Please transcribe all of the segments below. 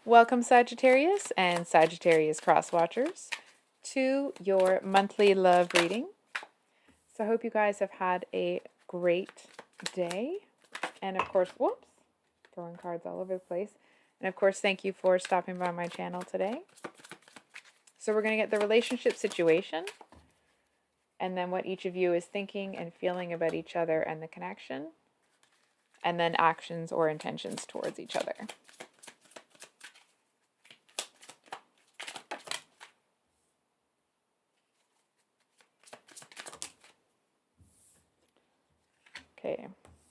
Welcome, Sagittarius and Sagittarius cross-watchers, to your monthly love reading. So I hope you guys have had a great day. And of course, whoops, throwing cards all over the place. And of course, thank you for stopping by my channel today. So we're going to get the relationship situation, and then what each of you is thinking and feeling about each other and the connection, and then actions or intentions towards each other. Okay,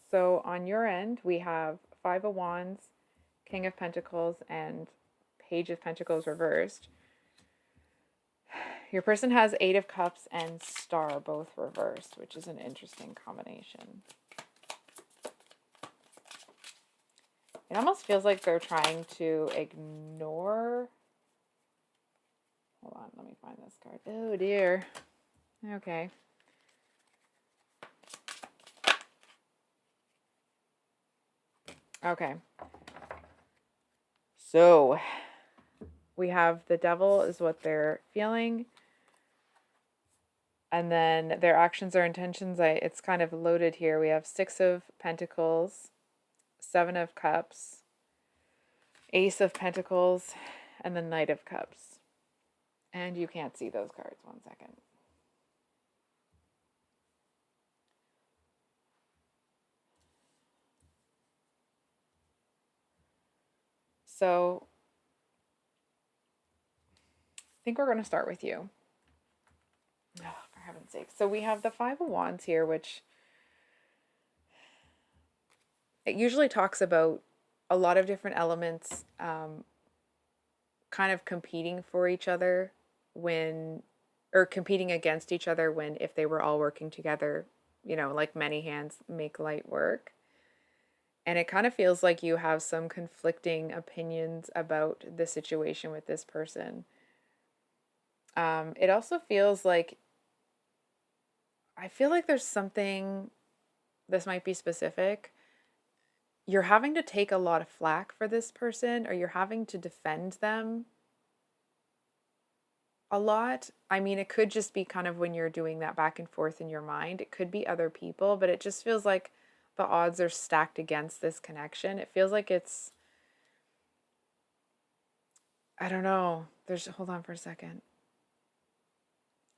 so on your end, we have Five of Wands, King of Pentacles, and Page of Pentacles reversed. Your person has Eight of Cups and Star both reversed, which is an interesting combination. It almost feels like they're trying to ignore... Hold on, let me find this card. Oh dear. Okay. Okay. So, we have the Devil is what they're feeling. And then their actions or intentions, it's kind of loaded here. We have Six of Pentacles, Seven of Cups, Ace of Pentacles, and the Knight of Cups. And you can't see those cards. 1 second. So, I think we're going to start with you. Oh, for heaven's sake. So we have the Five of Wands here, which it usually talks about a lot of different elements kind of competing for each other when, or competing against each other when, if they were all working together, you know, like many hands make light work. And it kind of feels like you have some conflicting opinions about the situation with this person. It also feels like, I feel like there's something, this might be specific, you're having to take a lot of flack for this person, or you're having to defend them a lot. I mean, it could just be kind of when you're doing that back and forth in your mind. It could be other people, but it just feels like the odds are stacked against this connection. It feels like it's, I don't know. Hold on for a second.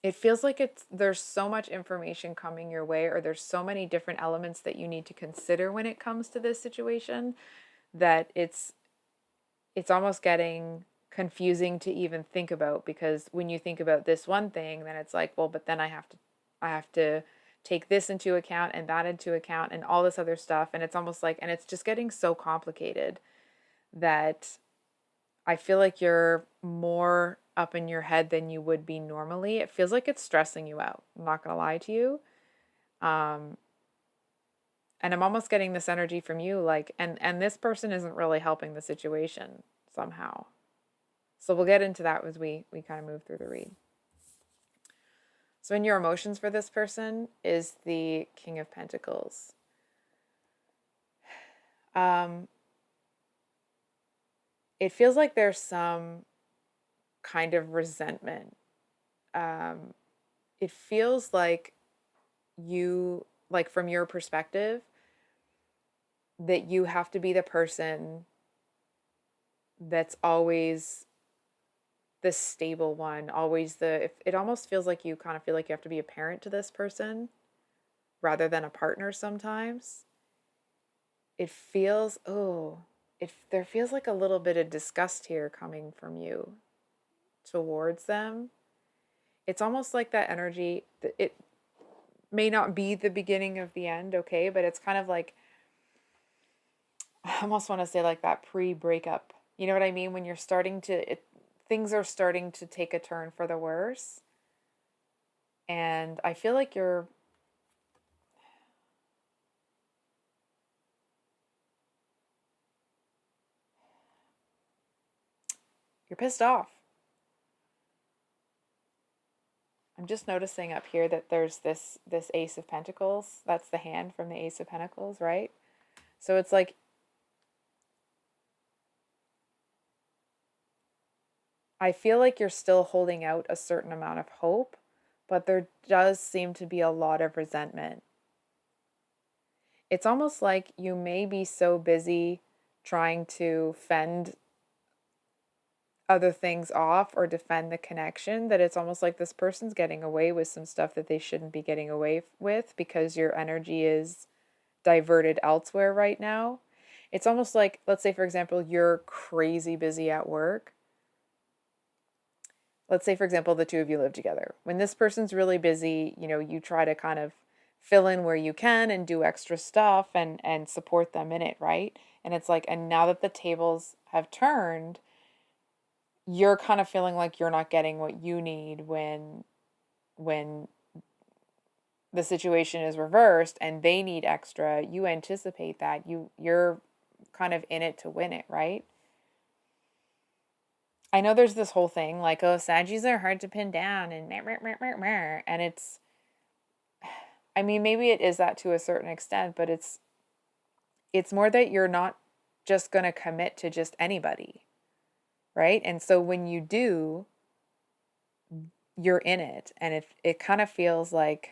It feels like there's so much information coming your way, or there's so many different elements that you need to consider when it comes to this situation, that it's almost getting confusing to even think about, because when you think about this one thing, then it's like, well, but then I have to take this into account and that into account and all this other stuff, and it's almost like, and it's just getting so complicated that I feel like you're more up in your head than you would be normally. It feels like it's stressing you out. I'm not going to lie to you. And I'm almost getting this energy from you, like, and this person isn't really helping the situation somehow. So we'll get into that as we kind of move through the read. So in your emotions for this person is the King of Pentacles. It feels like there's some kind of resentment. It feels like you, like from your perspective, that you have to be the person that's always the stable one, always it almost feels like you kind of feel like you have to be a parent to this person rather than a partner sometimes. It feels, there feels like a little bit of disgust here coming from you towards them. It's almost like that energy, it may not be the beginning of the end, okay, but it's kind of like, I almost want to say like that pre-breakup. You know what I mean? When you're starting to, things are starting to take a turn for the worse. And I feel like you're pissed off. I'm just noticing up here that there's this Ace of Pentacles. That's the hand from the Ace of Pentacles, right? So it's like I feel like you're still holding out a certain amount of hope, but there does seem to be a lot of resentment. It's almost like you may be so busy trying to fend other things off or defend the connection that it's almost like this person's getting away with some stuff that they shouldn't be getting away with because your energy is diverted elsewhere right now. It's almost like, let's say, for example, you're crazy busy at work. Let's say, for example, the two of you live together. When this person's really busy, you try to kind of fill in where you can and do extra stuff and support them in it, right? And it's like, and now that the tables have turned, you're kind of feeling like you're not getting what you need when the situation is reversed and they need extra. You anticipate that. You're kind of in it to win it, right? I know there's this whole thing like, oh, Saggies are hard to pin down and meh, meh, meh, meh, meh. And I mean, maybe it is that to a certain extent, but it's more that you're not just going to commit to just anybody, right? And so when you do, you're in it, and it kind of feels like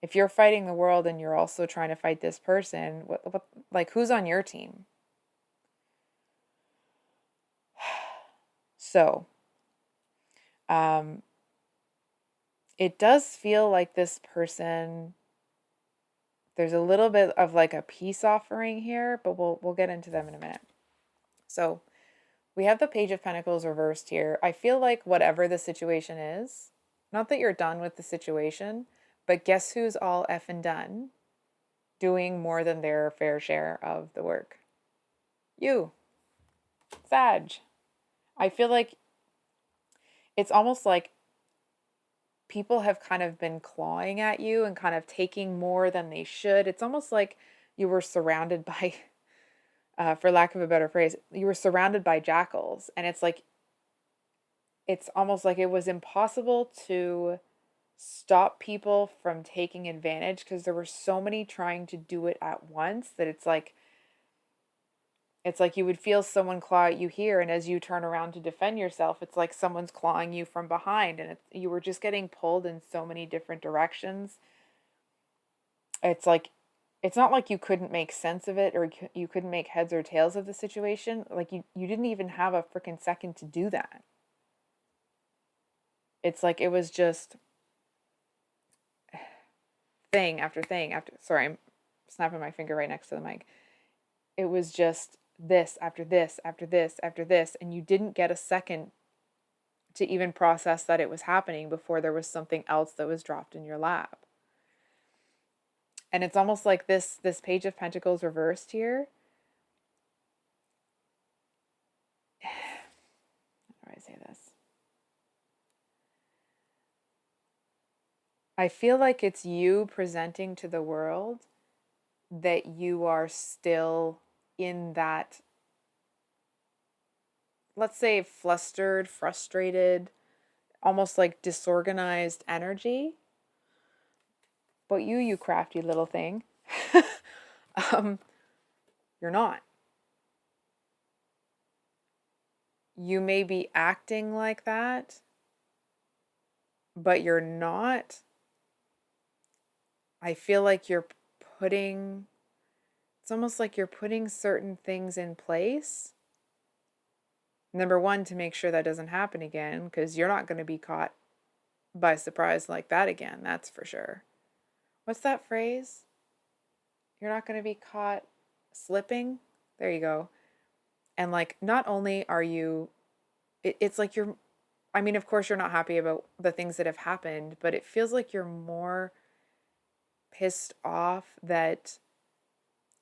if you're fighting the world and you're also trying to fight this person, what like who's on your team? So, um, it does feel like this person, there's a little bit of like a peace offering here, but we'll get into them in a minute. So, we have the Page of Pentacles reversed here. I feel like whatever the situation is, not that you're done with the situation, but guess who's all effing done doing more than their fair share of the work? You, Sag. I feel like it's almost like people have kind of been clawing at you and kind of taking more than they should. It's almost like you were surrounded by, for lack of a better phrase, you were surrounded by jackals. And it's almost like it was impossible to stop people from taking advantage because there were so many trying to do it at once that it's like you would feel someone claw at you here, and as you turn around to defend yourself, it's like someone's clawing you from behind, and you were just getting pulled in so many different directions. It's like it's not like you couldn't make sense of it or you couldn't make heads or tails of the situation. Like you didn't even have a freaking second to do that. It's like it was just thing after thing after. Sorry, I'm snapping my finger right next to the mic. It was just this after this after this after this, and you didn't get a second to even process that it was happening before there was something else that was dropped in your lap. And it's almost like this Page of Pentacles reversed here. How do I say this? I feel like it's you presenting to the world that you are still in that, let's say, flustered, frustrated, almost like disorganized energy. But you crafty little thing, um, you're not. You may be acting like that, but you're not. I feel like it's almost like you're putting certain things in place. Number one, to make sure that doesn't happen again, because you're not going to be caught by surprise like that again, that's for sure. What's that phrase? You're not going to be caught slipping? There you go. And like, not only are you, it's like I mean, of course, you're not happy about the things that have happened, but it feels like you're more pissed off that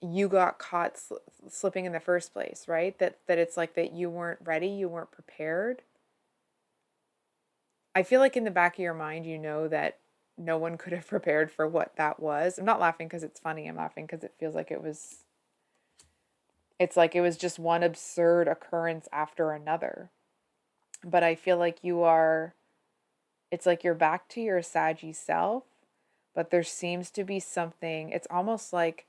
you got caught slipping in the first place, right? That it's like that you weren't ready, you weren't prepared. I feel like in the back of your mind, you know that no one could have prepared for what that was. I'm not laughing because it's funny. I'm laughing because it feels like it's like it was just one absurd occurrence after another. But I feel like it's like you're back to your saggy self, but there seems to be something, it's almost like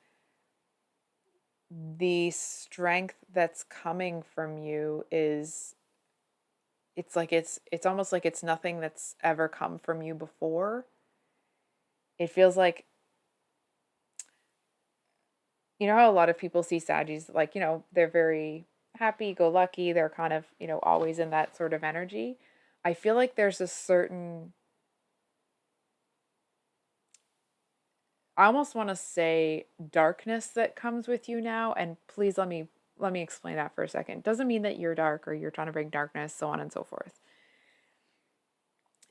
the strength that's coming from you is it's almost like it's nothing that's ever come from you before. It feels like, you know how a lot of people see Saggies, like, they're very happy go lucky, they're kind of, always in that sort of energy. I feel like there's a certain, I almost want to say, darkness that comes with you now, and please let me explain that for a second. Doesn't mean that you're dark or you're trying to bring darkness, so on and so forth.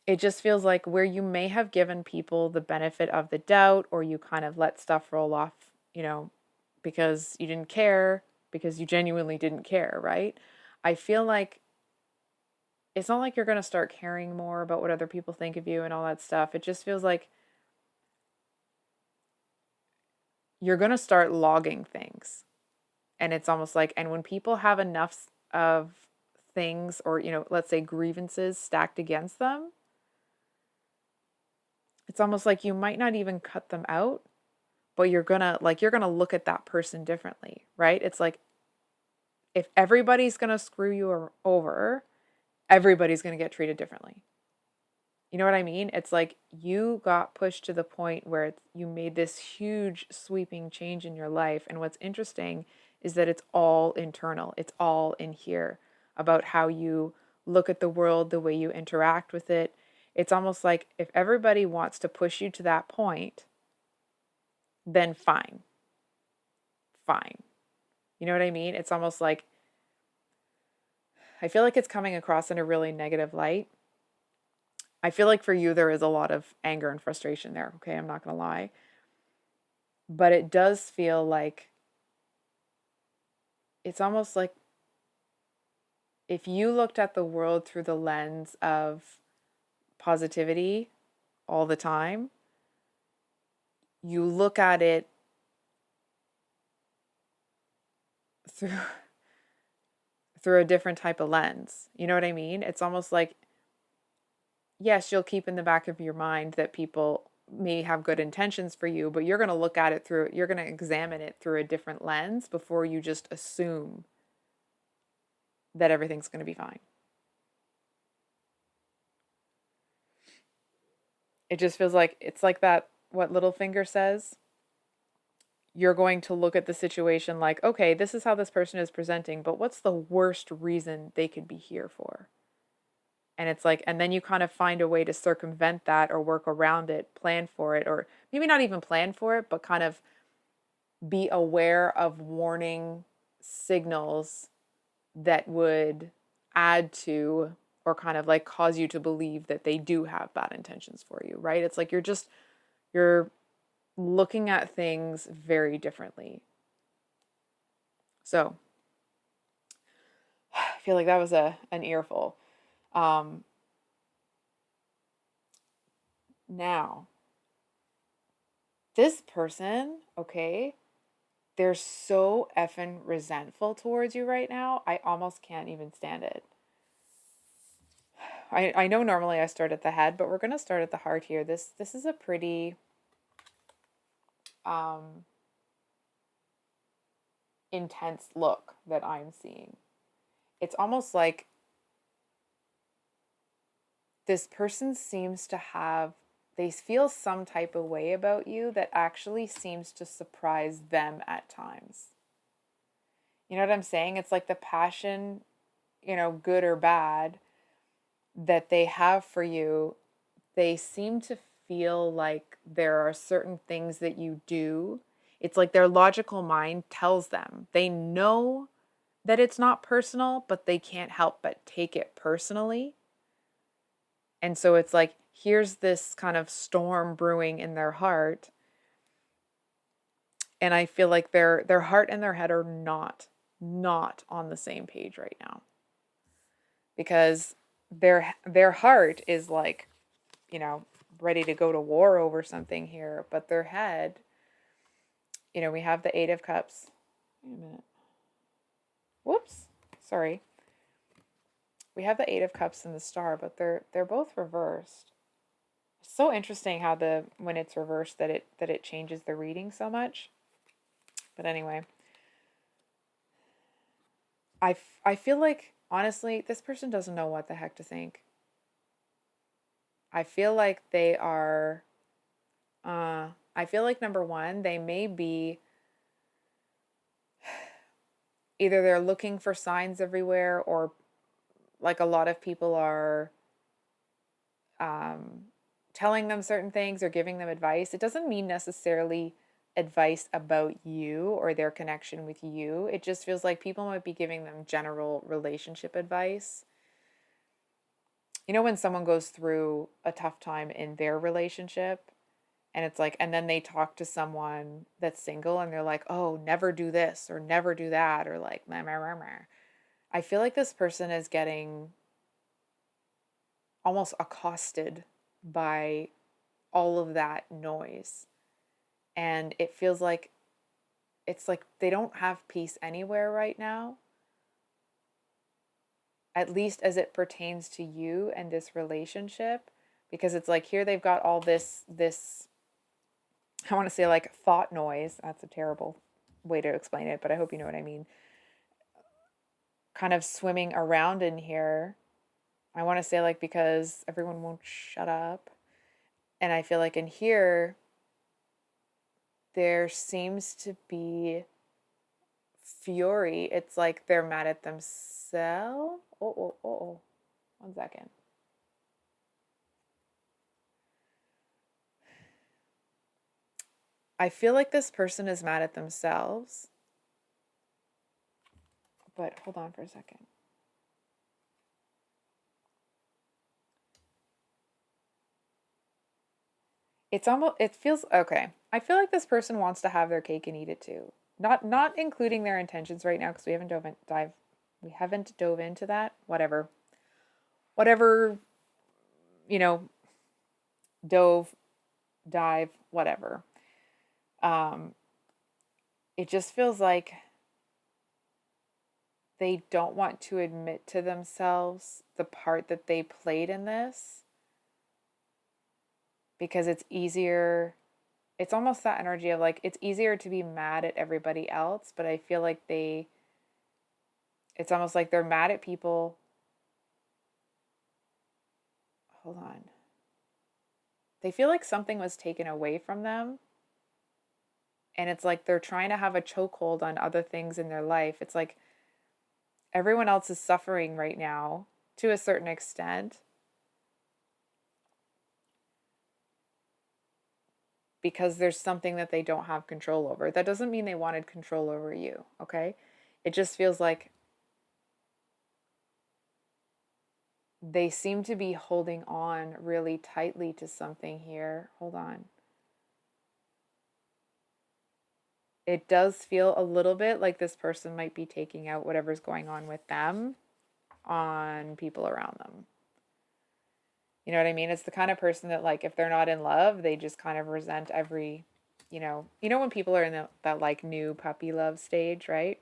It just feels like where you may have given people the benefit of the doubt, or you kind of let stuff roll off, because you didn't care, because you genuinely didn't care, right? I feel like it's not like you're going to start caring more about what other people think of you and all that stuff. It just feels like you're going to start logging things. And it's almost like, and when people have enough of things, or, let's say grievances stacked against them, it's almost like you might not even cut them out, but you're going to look at that person differently, right? It's like, if everybody's going to screw you over, everybody's going to get treated differently. You know what I mean? It's like you got pushed to the point where you made this huge sweeping change in your life. And what's interesting is that it's all internal. It's all in here about how you look at the world, the way you interact with it. It's almost like if everybody wants to push you to that point, then fine. Fine. You know what I mean? It's almost like I feel like it's coming across in a really negative light. I feel like for you, there is a lot of anger and frustration there. Okay, I'm not going to lie. But it does feel like it's almost like if you looked at the world through the lens of positivity all the time, you look at it through through a different type of lens. You know what I mean? It's almost like, yes, you'll keep in the back of your mind that people may have good intentions for you, but you're going to look at it through, you're going to examine it through a different lens before you just assume that everything's going to be fine. It just feels like it's like that, what Littlefinger says. You're going to look at the situation like, okay, this is how this person is presenting, but what's the worst reason they could be here for? And it's like, and then you kind of find a way to circumvent that or work around it, plan for it, or maybe not even plan for it, but kind of be aware of warning signals that would add to or kind of like cause you to believe that they do have bad intentions for you, right? It's like you're looking at things very differently. So I feel like that was an earful. Now, this person, okay, they're so effing resentful towards you right now. I almost can't even stand it. I know normally I start at the head, but we're gonna start at the heart here. This is a pretty um intense look that I'm seeing. It's almost like this person seems to have, they feel some type of way about you that actually seems to surprise them at times. You know what I'm saying? It's like the passion, good or bad, that they have for you, they seem to feel like there are certain things that you do. It's like their logical mind tells them. They know that it's not personal, but they can't help but take it personally. And so it's like, here's this kind of storm brewing in their heart. And I feel like their heart and their head are not on the same page right now. Because their heart is like, ready to go to war over something here, but their head, we have the 8 of Cups. Wait a minute. Whoops. Sorry. We have the 8 of Cups and the Star, but they're both reversed. It's so interesting how when it's reversed that it changes the reading so much. But anyway, I feel like honestly, this person doesn't know what the heck to think. I feel like they are, I feel like number one, they may be either they're looking for signs everywhere, or like a lot of people are um, telling them certain things or giving them advice. It doesn't mean necessarily advice about you or their connection with you. It just feels like people might be giving them general relationship advice. You know, when someone goes through a tough time in their relationship, and it's like, and then they talk to someone that's single and they're like, oh, never do this or never do that, or like, meh, meh, meh, meh. I feel like this person is getting almost accosted by all of that noise. And it feels like it's like they don't have peace anywhere right now, at least as it pertains to you and this relationship, because it's like here they've got all this I want to say like thought noise. That's a terrible way to explain it, but I hope you know what I mean. Kind of swimming around in here. I want to say like because everyone won't shut up. And I feel like in here there seems to be fury. It's like they're mad at themselves. Oh. 1 second. I feel like this person is mad at themselves. But hold on for a second. It's almost, it feels okay. I feel like this person wants to have their cake and eat it too. Not including their intentions right now because we haven't dove into that. Whatever, you know, dove, dive, whatever. Um, it just feels like they don't want to admit to themselves the part that they played in this because it's easier. It's almost that energy of like it's easier to be mad at everybody else, but I feel like it's almost like they're mad at people. Hold on. They feel like something was taken away from them, and it's like they're trying to have a chokehold on other things in their life. It's like everyone else is suffering right now to a certain extent because there's something that they don't have control over. That doesn't mean they wanted control over you, okay? It just feels like they seem to be holding on really tightly to something here. Hold on. It does feel a little bit like this person might be taking out whatever's going on with them on people around them. You know what I mean? It's the kind of person that like if they're not in love, they just kind of resent every, when people are in that like new puppy love stage, right?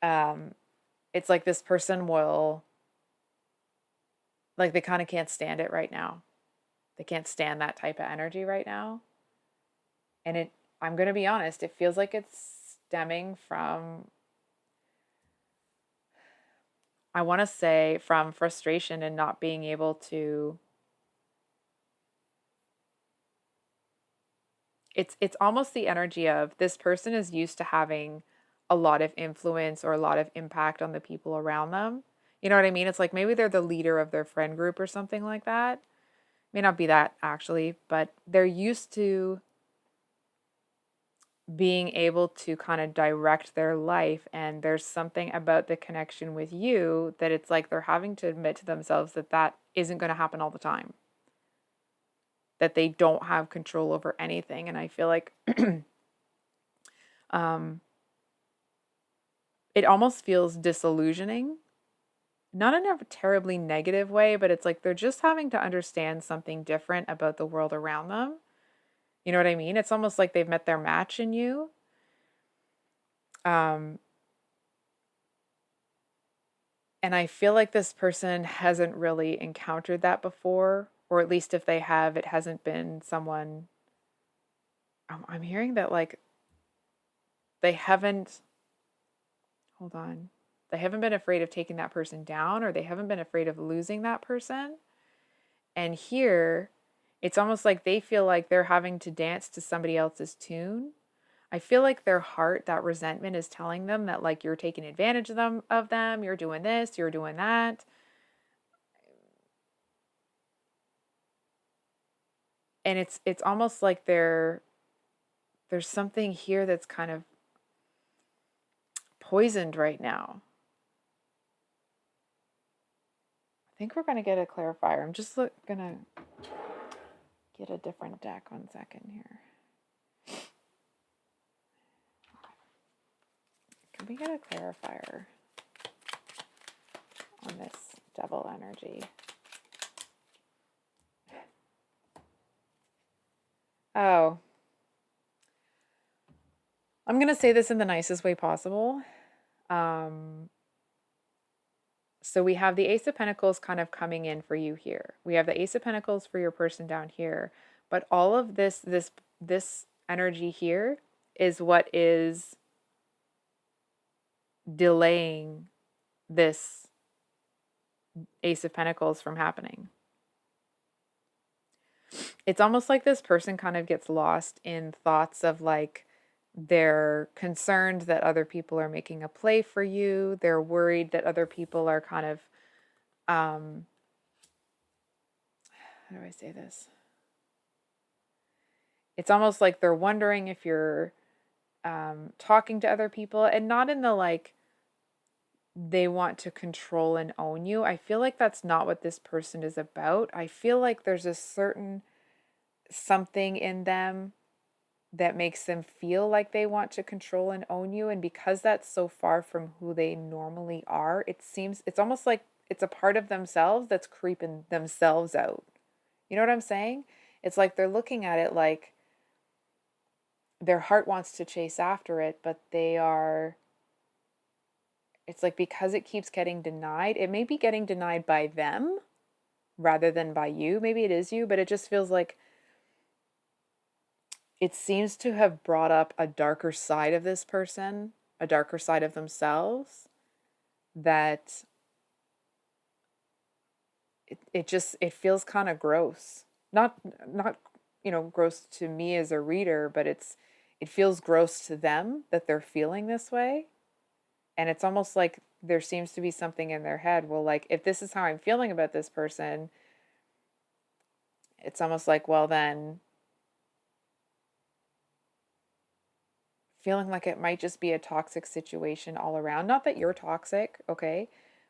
Um, it's like this person will like they kind of can't stand it right now. They can't stand that type of energy right now. And I'm going to be honest, it feels like it's stemming from I want to say from frustration and not being able to it's almost the energy of this person is used to having a lot of influence or a lot of impact on the people around them. You know what I mean? It's like maybe they're the leader of their friend group or something like that. May not be that actually, but they're used to being able to kind of direct their life, and there's something about the connection with you that it's like they're having to admit to themselves that that isn't going to happen all the time, that they don't have control over anything. And I feel like um, it almost feels disillusioning, not in a terribly negative way, but it's like they're just having to understand something different about the world around them. You know what I mean? It's almost like they've met their match in you. Um, and I feel like this person hasn't really encountered that before, or at least if they have, it hasn't been someone. I'm hearing that like they haven't. Hold on. They haven't been afraid of taking that person down, or they haven't been afraid of losing that person. And here, it's almost like they feel like they're having to dance to somebody else's tune. I feel like their heart, that resentment is telling them that like you're taking advantage of them, you're doing this, you're doing that. And it's almost like there's something here that's kind of poisoned right now. I think we're going to get a clarifier. I'm just going to get a different deck. 1 second here. Can we get a clarifier on this devil energy? Oh. I'm going to say this in the nicest way possible. So we have the Ace of Pentacles kind of coming in for you here. We have the Ace of Pentacles for your person down here. But all of this energy here is what is delaying this Ace of Pentacles from happening. It's almost like this person kind of gets lost in thoughts of like, they're concerned that other people are making a play for you. They're worried that other people are kind of, how do I say this? It's almost like they're wondering if you're talking to other people, and not in the like, they want to control and own you. I feel like that's not what this person is about. I feel like there's a certain something in them that makes them feel like they want to control and own you. And because that's so far from who they normally are, it's almost like it's a part of themselves that's creeping themselves out. You know what I'm saying? It's like they're looking at it like their heart wants to chase after it, but it's like because it keeps getting denied, it may be getting denied by them rather than by you. Maybe it is you, but it just feels like it seems to have brought up a darker side of this person, a darker side of themselves, that it feels kind of gross. Not gross to me as a reader, but it feels gross to them that they're feeling this way. And it's almost like there seems to be something in their head. Well, like if this is how I'm feeling about this person, it's almost like, well, then feeling like it might just be a toxic situation all around. Not that you're toxic, okay?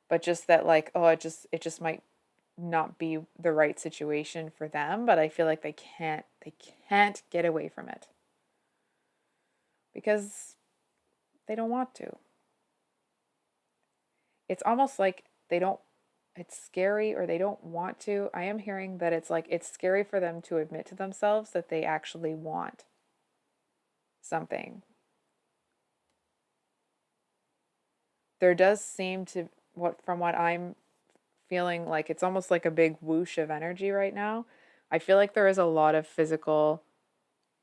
But just that like, oh, it just might not be the right situation for them, but I feel like they can't get away from it. Because they don't want to. It's almost like it's scary, or they don't want to. I am hearing that it's like it's scary for them to admit to themselves that they actually want something. There does seem to, from what I'm feeling, like it's almost like a big whoosh of energy right now. I feel like there is a lot of physical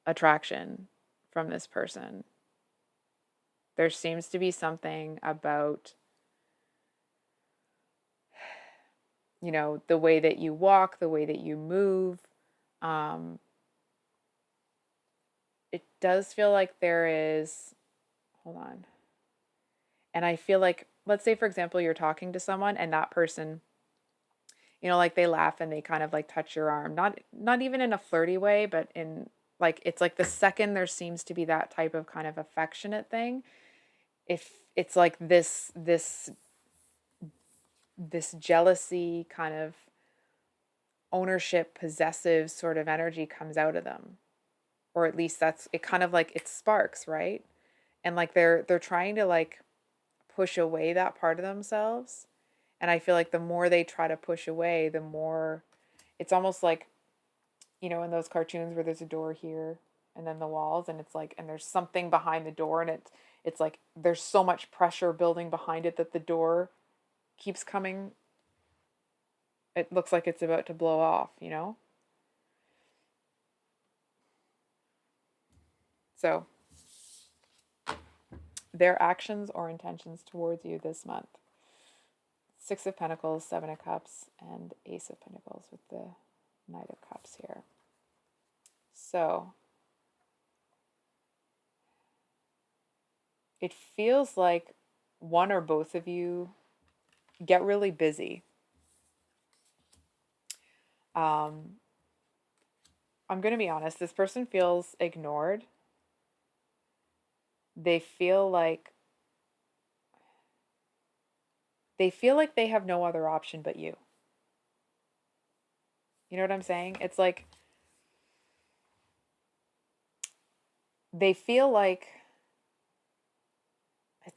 attraction from this person. There seems to be something about, the way that you walk, the way that you move. It does feel like there is, hold on. And I feel like, let's say, for example, you're talking to someone and that person, like they laugh and they kind of like touch your arm, not even in a flirty way, but in like, it's like the second there seems to be that type of kind of affectionate thing, if it's like this jealousy kind of ownership, possessive sort of energy comes out of them. Or at least that's it, kind of like it sparks, right? And like they're trying to like push away that part of themselves. And I feel like the more they try to push away, the more it's almost like, in those cartoons where there's a door here and then the walls, and it's like, and there's something behind the door, and it's like there's so much pressure building behind it that the door keeps coming. It looks like it's about to blow off. So their actions or intentions towards you this month. Six of Pentacles, Seven of Cups, and Ace of Pentacles with the Knight of Cups here. So it feels like one or both of you get really busy. I'm going to be honest, this person feels ignored. They feel like they have no other option but you. You know what I'm saying? It's like they feel like,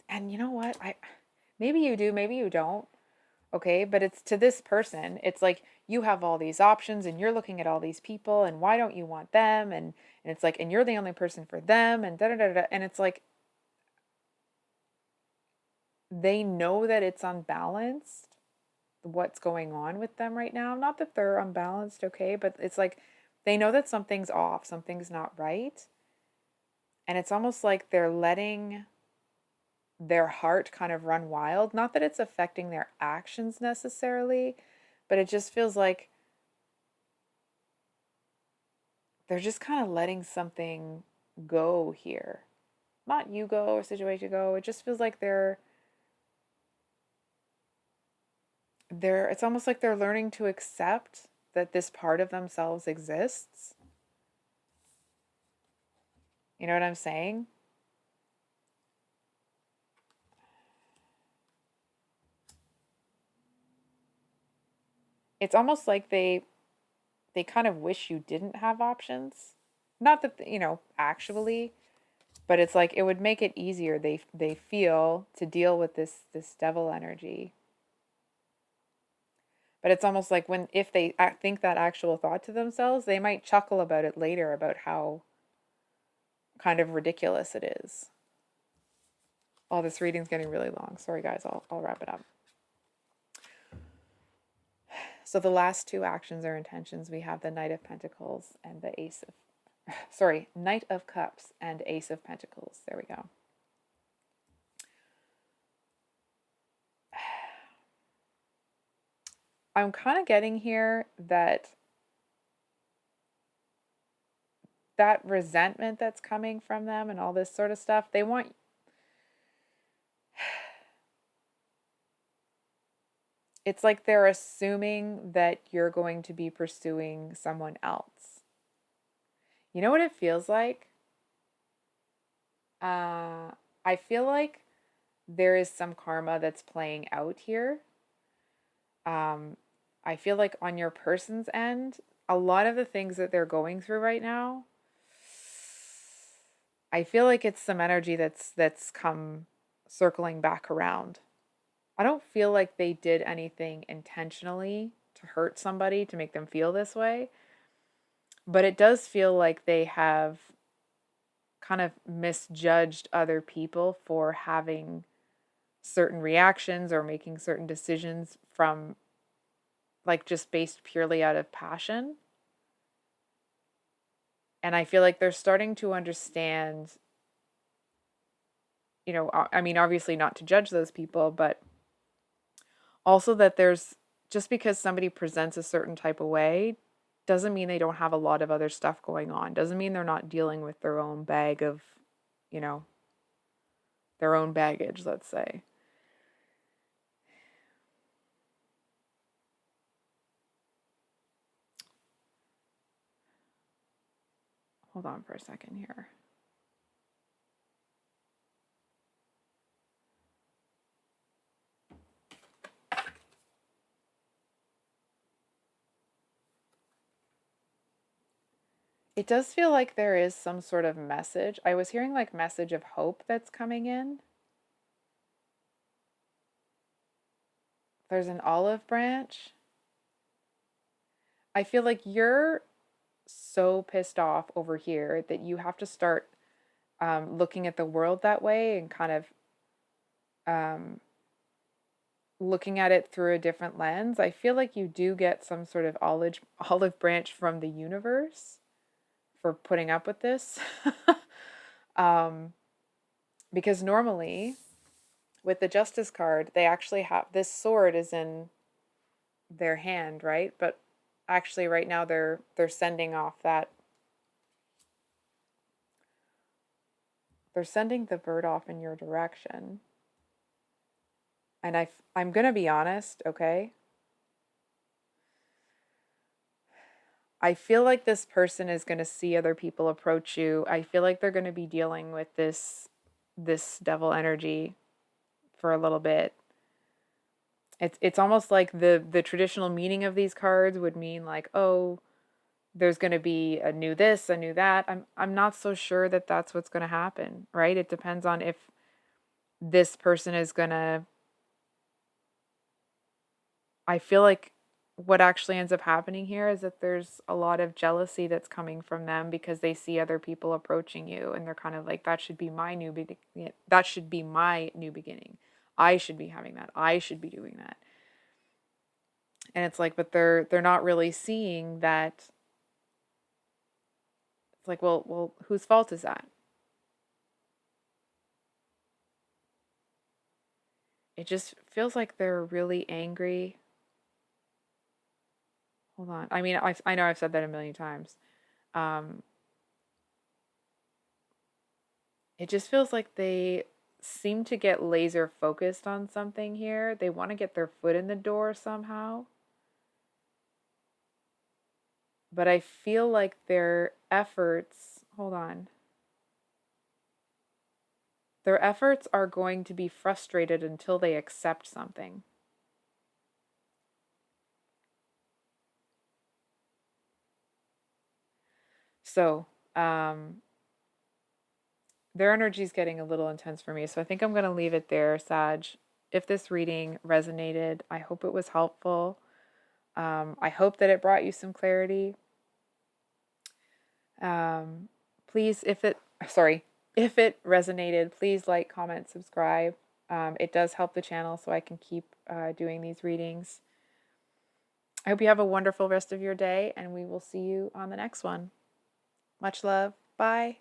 and you know what? Maybe you do, maybe you don't. Okay, but it's to this person. It's like you have all these options and you're looking at all these people and why don't you want them? And it's like, and you're the only person for them and da da da da. And it's like they know that it's unbalanced what's going on with them right now. Not that they're unbalanced, okay, but it's like they know that something's off, something's not right. And it's almost like they're letting their heart kind of run wild. Not that it's affecting their actions necessarily, but it just feels like they're just kind of letting something go here. Not you go or situation go. It just feels like they're it's almost like they're learning to accept that this part of themselves exists. You know what I'm saying? It's almost like they kind of wish you didn't have options. Not that, actually, but it's like it would make it easier they feel to deal with this devil energy. But it's almost like when if they think that actual thought to themselves, they might chuckle about it later about how kind of ridiculous it is. Oh, this reading's getting really long. Sorry guys, I'll wrap it up. So the last two actions or intentions, we have the Knight of Pentacles and the Knight of Cups and Ace of Pentacles. There we go. I'm kind of getting here that resentment that's coming from them and all this sort of stuff, they want it's like they're assuming that you're going to be pursuing someone else. You know what it feels like? I feel like there is some karma that's playing out here. I feel like on your person's end, a lot of the things that they're going through right now, I feel like it's some energy that's come circling back around. I don't feel like they did anything intentionally to hurt somebody to make them feel this way, but it does feel like they have kind of misjudged other people for having certain reactions or making certain decisions from like just based purely out of passion. And I feel like they're starting to understand, I mean, obviously not to judge those people, but also that there's just because somebody presents a certain type of way doesn't mean they don't have a lot of other stuff going on. Doesn't mean they're not dealing with their own bag of, their own baggage, let's say. Hold on for a second here. It does feel like there is some sort of message. I was hearing like message of hope that's coming in. There's an olive branch. I feel like you're so pissed off over here that you have to start looking at the world that way and kind of um, looking at it through a different lens. I feel like you do get some sort of olive branch from the universe for putting up with this. um, Because normally with the Justice card, they actually have this sword is in their hand, right? But actually right now they're sending off that they're sending the bird off in your direction. And I'm going to be honest, okay? I feel like this person is going to see other people approach you. I feel like they're going to be dealing with this devil energy for a little bit. It's almost like the traditional meaning of these cards would mean like, oh, there's going to be a new this, a new that. I'm not so sure that that's what's going to happen, right? It depends on if this person is going to I feel like what actually ends up happening here is that there's a lot of jealousy that's coming from them because they see other people approaching you and they're kind of like that should be my new beginning. That should be my new beginning. I should be having that. I should be doing that. And it's like but they're not really seeing that it's like well whose fault is that? It just feels like they're really angry. Hold on. I mean, I know I've said that a million times. Um, It just feels like they seem to get laser focused on something here. They want to get their foot in the door somehow. But I feel like their efforts, hold on, their efforts are going to be frustrated until they accept something. So, their energy is getting a little intense for me. So I think I'm going to leave it there, Sag. If this reading resonated, I hope it was helpful. I hope that it brought you some clarity. Um, please, if it resonated, please like, comment, subscribe. It does help the channel so I can keep doing these readings. I hope you have a wonderful rest of your day, and we will see you on the next one. Much love. Bye.